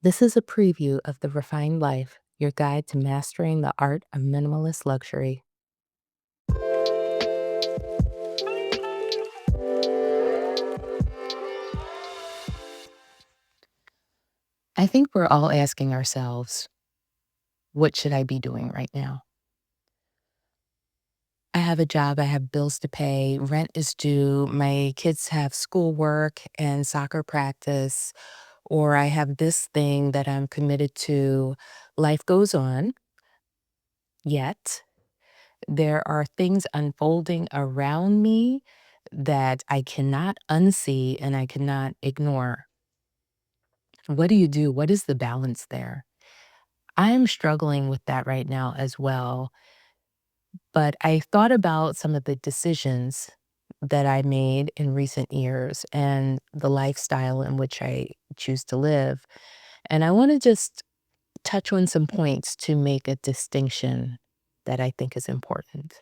This is a preview of The Refined Life, your guide to mastering the art of minimalist luxury. I think we're all asking ourselves, what should I be doing right now? I have a job, I have bills to pay, rent is due, my kids have schoolwork and soccer practice, or I have this thing that I'm committed to. Life goes on, yet there are things unfolding around me that I cannot unsee and I cannot ignore. What do you do? What is the balance there? I am struggling with that right now as well. But I thought about some of the decisions that I made in recent years and the lifestyle in which I choose to live. And I want to just touch on some points to make a distinction that I think is important.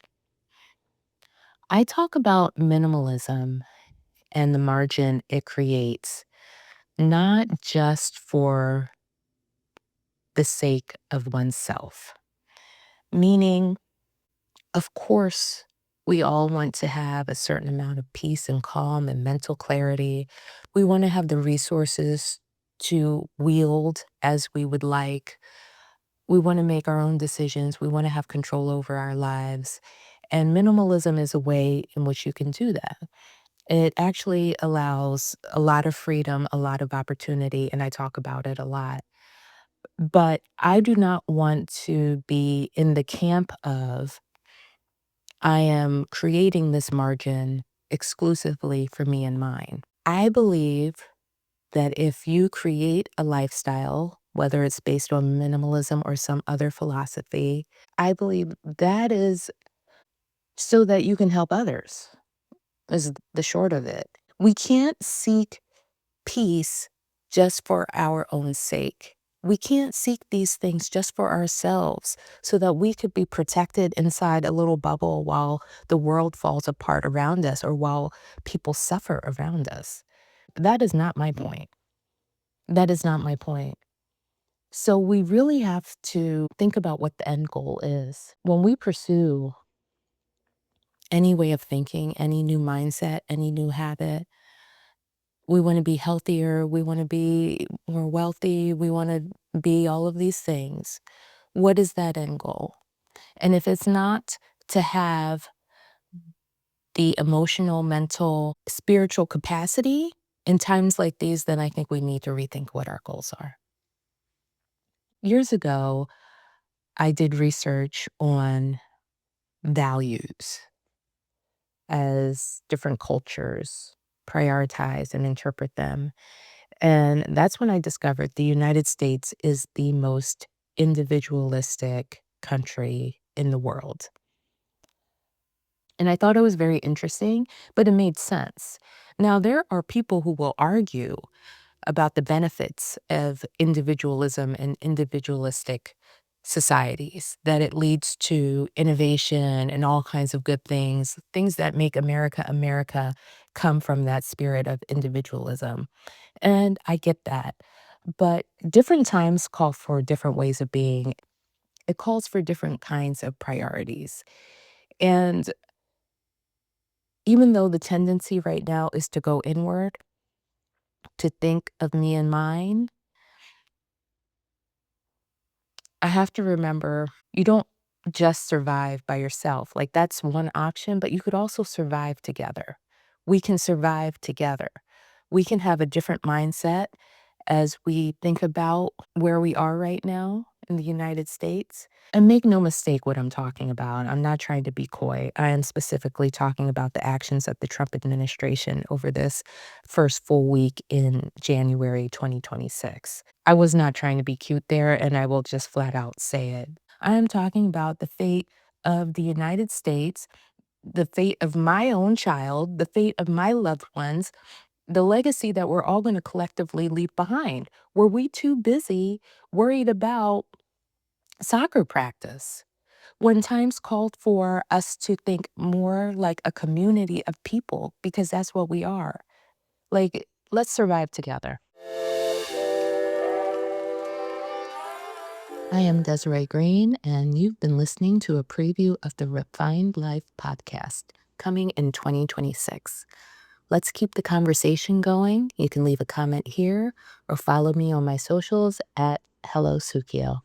I talk about minimalism and the margin it creates, not just for the sake of oneself. Meaning, of course, we all want to have a certain amount of peace and calm and mental clarity. We want to have the resources to wield as we would like. We want to make our own decisions. We want to have control over our lives. And minimalism is a way in which you can do that. It actually allows a lot of freedom, a lot of opportunity, and I talk about it a lot. But I do not want to be in the camp of I am creating this margin exclusively for me and mine. I believe that if you create a lifestyle, whether it's based on minimalism or some other philosophy, I believe that is so that you can help others, is the short of it. We can't seek peace just for our own sake. We can't seek these things just for ourselves so that we could be protected inside a little bubble while the world falls apart around us or while people suffer around us. That is not my point. That is not my point. So we really have to think about what the end goal is. When we pursue any way of thinking, any new mindset, any new habit, we want to be healthier, we want to be more wealthy, we want to be all of these things. What is that end goal? And if it's not to have the emotional, mental, spiritual capacity in times like these, then I think we need to rethink what our goals are. Years ago, I did research on values as different cultures prioritize and interpret them. And that's when I discovered the United States is the most individualistic country in the world. And I thought it was very interesting, but it made sense. Now, there are people who will argue about the benefits of individualism and individualistic societies, that it leads to innovation and all kinds of good things, things that make America America come from that spirit of individualism. And I get that. But different times call for different ways of being. It calls for different kinds of priorities. And even though the tendency right now is to go inward, to think of me and mine, I have to remember you don't just survive by yourself. Like, that's one option, but you could also survive together. We can survive together. We can have a different mindset as we think about where we are right now in the United States. And make no mistake what I'm talking about. I'm not trying to be coy. I am specifically talking about the actions of the Trump administration over this first full week in January 2026. I was not trying to be cute there, and I will just flat out say it. I am talking about the fate of the United States, the fate of my own child, the fate of my loved ones, the legacy that we're all going to collectively leave behind. Were we too busy worried about soccer practice when times called for us to think more like a community of people? Because that's what we are. Like, let's survive together. I am Desiree Green, and you've been listening to a preview of the Refined Life podcast coming in 2026. Let's keep the conversation going. You can leave a comment here or follow me on my socials at Hello Sukio.